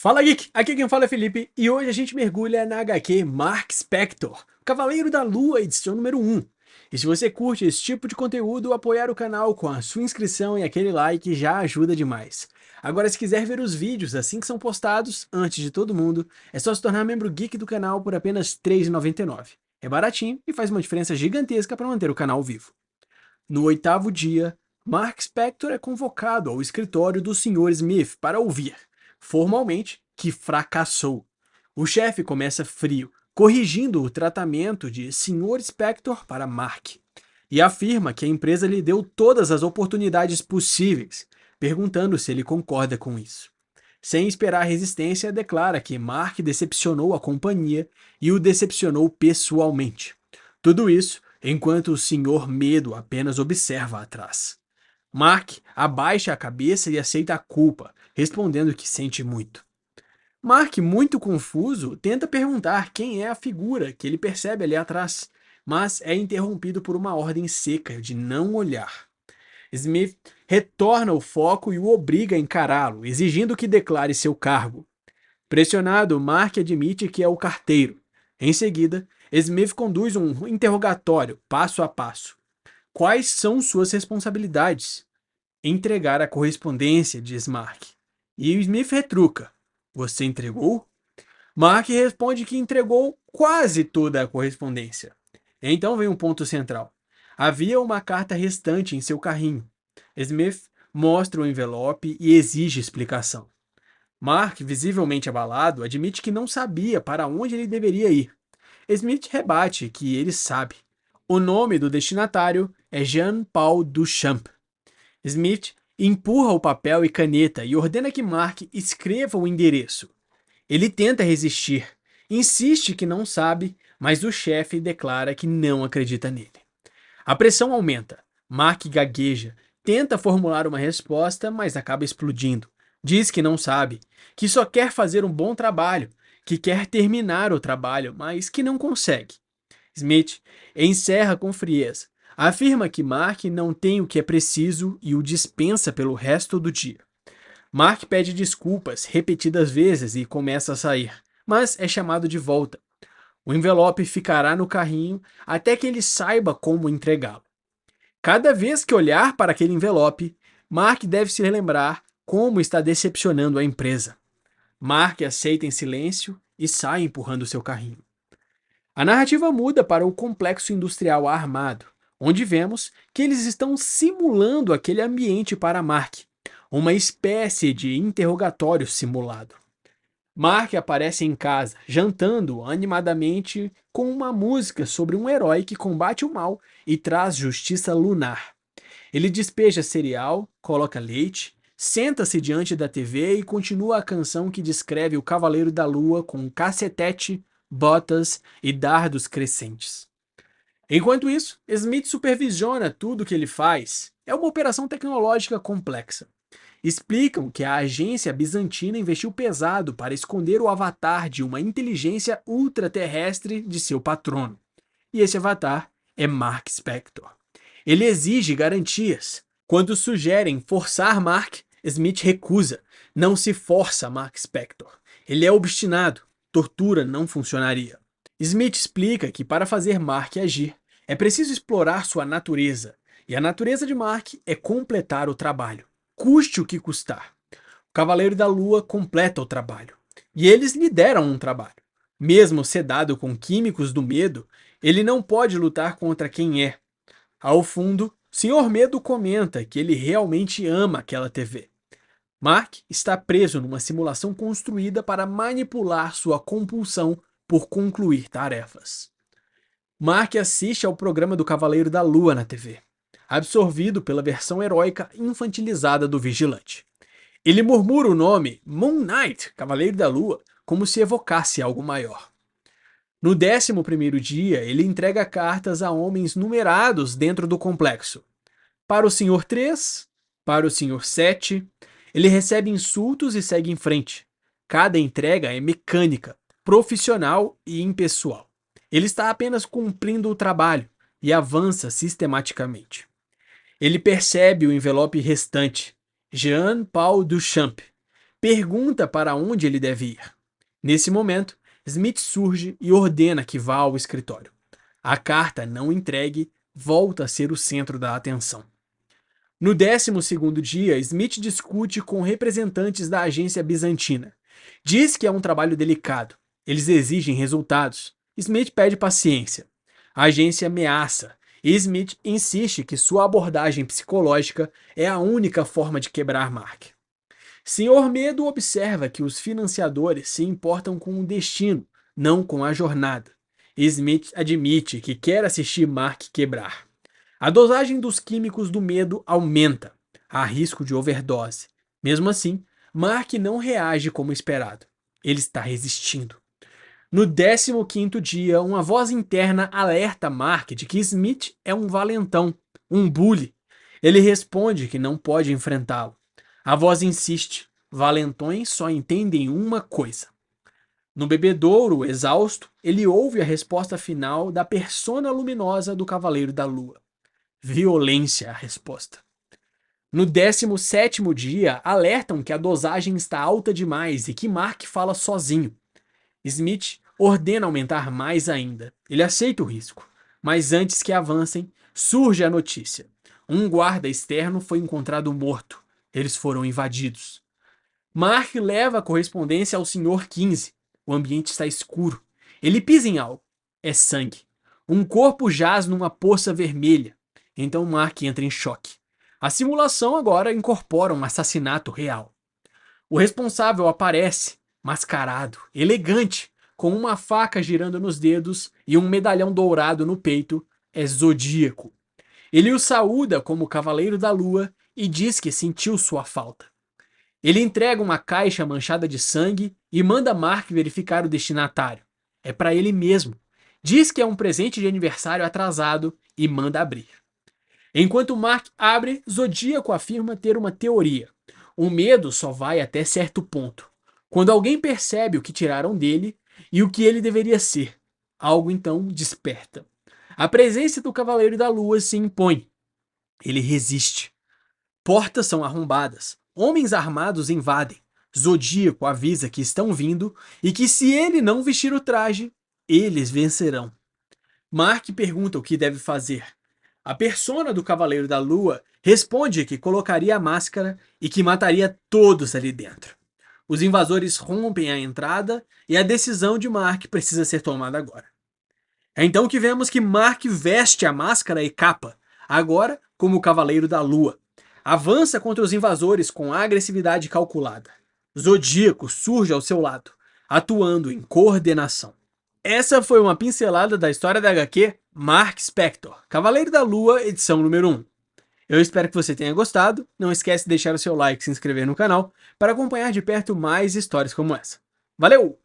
Fala Geek, aqui quem fala é Felipe e hoje a gente mergulha na HQ Mark Spector, Cavaleiro da Lua, edição número 1. E se você curte esse tipo de conteúdo, apoiar o canal com a sua inscrição e aquele like já ajuda demais. Agora, se quiser ver os vídeos assim que são postados, antes de todo mundo, é só se tornar membro Geek do canal por apenas R$ 3,99. É baratinho e faz uma diferença gigantesca para manter o canal vivo. No oitavo dia, Mark Spector é convocado ao escritório do Sr. Smith para ouvir, formalmente, que fracassou. O chefe começa frio, corrigindo o tratamento de Sr. Spector para Mark, e afirma que a empresa lhe deu todas as oportunidades possíveis, perguntando se ele concorda com isso. Sem esperar resistência, declara que Mark decepcionou a companhia e o decepcionou pessoalmente. Tudo isso enquanto o Senhor Medo apenas observa atrás. Mark abaixa a cabeça e aceita a culpa, respondendo que sente muito. Mark, muito confuso, tenta perguntar quem é a figura que ele percebe ali atrás, mas é interrompido por uma ordem seca de não olhar. Smith retorna o foco e o obriga a encará-lo, exigindo que declare seu cargo. Pressionado, Mark admite que é o carteiro. Em seguida, Smith conduz um interrogatório, passo a passo. Quais são suas responsabilidades? Entregar a correspondência, diz Mark. E Smith retruca. Você entregou? Mark responde que entregou quase toda a correspondência. Então vem um ponto central. Havia uma carta restante em seu carrinho. Smith mostra o envelope e exige explicação. Mark, visivelmente abalado, admite que não sabia para onde ele deveria ir. Smith rebate que ele sabe. O nome do destinatário é Jean-Paul Duchamp. Smith empurra o papel e caneta e ordena que Mark escreva o endereço. Ele tenta resistir, insiste que não sabe, mas o chefe declara que não acredita nele. A pressão aumenta. Mark gagueja, tenta formular uma resposta, mas acaba explodindo. Diz que não sabe, que só quer fazer um bom trabalho, que quer terminar o trabalho, mas que não consegue. Smith encerra com frieza. Afirma que Mark não tem o que é preciso e o dispensa pelo resto do dia. Mark pede desculpas repetidas vezes e começa a sair, mas é chamado de volta. O envelope ficará no carrinho até que ele saiba como entregá-lo. Cada vez que olhar para aquele envelope, Mark deve se relembrar como está decepcionando a empresa. Mark aceita em silêncio e sai empurrando seu carrinho. A narrativa muda para o complexo industrial armado, onde vemos que eles estão simulando aquele ambiente para Mark, uma espécie de interrogatório simulado. Mark aparece em casa, jantando animadamente com uma música sobre um herói que combate o mal e traz justiça lunar. Ele despeja cereal, coloca leite, senta-se diante da TV e continua a canção que descreve o Cavaleiro da Lua com cacetete, botas e dardos crescentes. Enquanto isso, Smith supervisiona tudo o que ele faz. É uma operação tecnológica complexa. Explicam que a agência bizantina investiu pesado para esconder o avatar de uma inteligência ultraterrestre de seu patrono. E esse avatar é Mark Spector. Ele exige garantias. Quando sugerem forçar Mark, Smith recusa. Não se força Mark Spector. Ele é obstinado. Tortura não funcionaria. Smith explica que para fazer Mark agir, é preciso explorar sua natureza. E a natureza de Mark é completar o trabalho, custe o que custar. O Cavaleiro da Lua completa o trabalho. E eles lideram um trabalho. Mesmo sedado com químicos do medo, ele não pode lutar contra quem é. Ao fundo, Sr. Medo comenta que ele realmente ama aquela TV. Mark está preso numa simulação construída para manipular sua compulsão por concluir tarefas. Mark assiste ao programa do Cavaleiro da Lua na TV, absorvido pela versão heróica infantilizada do vigilante. Ele murmura o nome Moon Knight, Cavaleiro da Lua, como se evocasse algo maior. No 11º dia, ele entrega cartas a homens numerados dentro do complexo. Para o Senhor 3, para o Senhor 7, ele recebe insultos e segue em frente. Cada entrega é mecânica, profissional e impessoal. Ele está apenas cumprindo o trabalho e avança sistematicamente. Ele percebe o envelope restante, Jean-Paul Duchamp. pergunta para onde ele deve ir. Nesse momento, Smith surge e ordena que vá ao escritório. A carta não entregue volta a ser o centro da atenção. No 12º dia, Smith discute com representantes da agência bizantina. Diz que é um trabalho delicado. Eles exigem resultados. Smith pede paciência. A agência ameaça. E Smith insiste que sua abordagem psicológica é a única forma de quebrar Mark. Sr. Medo observa que os financiadores se importam com o destino, não com a jornada. Smith admite que quer assistir Mark quebrar. A dosagem dos químicos do medo aumenta. Há risco de overdose. Mesmo assim, Mark não reage como esperado. Ele está resistindo. No 15º dia, uma voz interna alerta Mark de que Smith é um valentão, um bully. Ele responde que não pode enfrentá-lo. A voz insiste: valentões só entendem uma coisa. No bebedouro, exausto, ele ouve a resposta final da persona luminosa do Cavaleiro da Lua. Violência, a resposta. No 17º dia, alertam que a dosagem está alta demais e que Mark fala sozinho. Smith ordena aumentar mais ainda. Ele aceita o risco. Mas antes que avancem, surge a notícia. Um guarda externo foi encontrado morto. Eles foram invadidos. Mark leva a correspondência ao Sr. 15. O ambiente está escuro. Ele pisa em algo. É sangue. Um corpo jaz numa poça vermelha. Então Mark entra em choque. A simulação agora incorpora um assassinato real. O responsável aparece, mascarado, elegante, com uma faca girando nos dedos e um medalhão dourado no peito. É Zodíaco. Ele o saúda como Cavaleiro da Lua e diz que sentiu sua falta. Ele entrega uma caixa manchada de sangue e manda Mark verificar o destinatário. É para ele mesmo. Diz que é um presente de aniversário atrasado e manda abrir. Enquanto Mark abre, Zodíaco afirma ter uma teoria. O medo só vai até certo ponto. Quando alguém percebe o que tiraram dele e o que ele deveria ser, algo então desperta. A presença do Cavaleiro da Lua se impõe. Ele resiste. Portas são arrombadas. Homens armados invadem. Zodíaco avisa que estão vindo e que se ele não vestir o traje, eles vencerão. Mark pergunta o que deve fazer. A persona do Cavaleiro da Lua responde que colocaria a máscara e que mataria todos ali dentro. Os invasores rompem a entrada e a decisão de Mark precisa ser tomada agora. É então que vemos que Mark veste a máscara e capa, agora como o Cavaleiro da Lua. Avança contra os invasores com agressividade calculada. Zodíaco surge ao seu lado, atuando em coordenação. Essa foi uma pincelada da história da HQ Mark Spector, Cavaleiro da Lua, edição número 1. Eu espero que você tenha gostado. Não esquece de deixar o seu like e se inscrever no canal para acompanhar de perto mais histórias como essa. Valeu!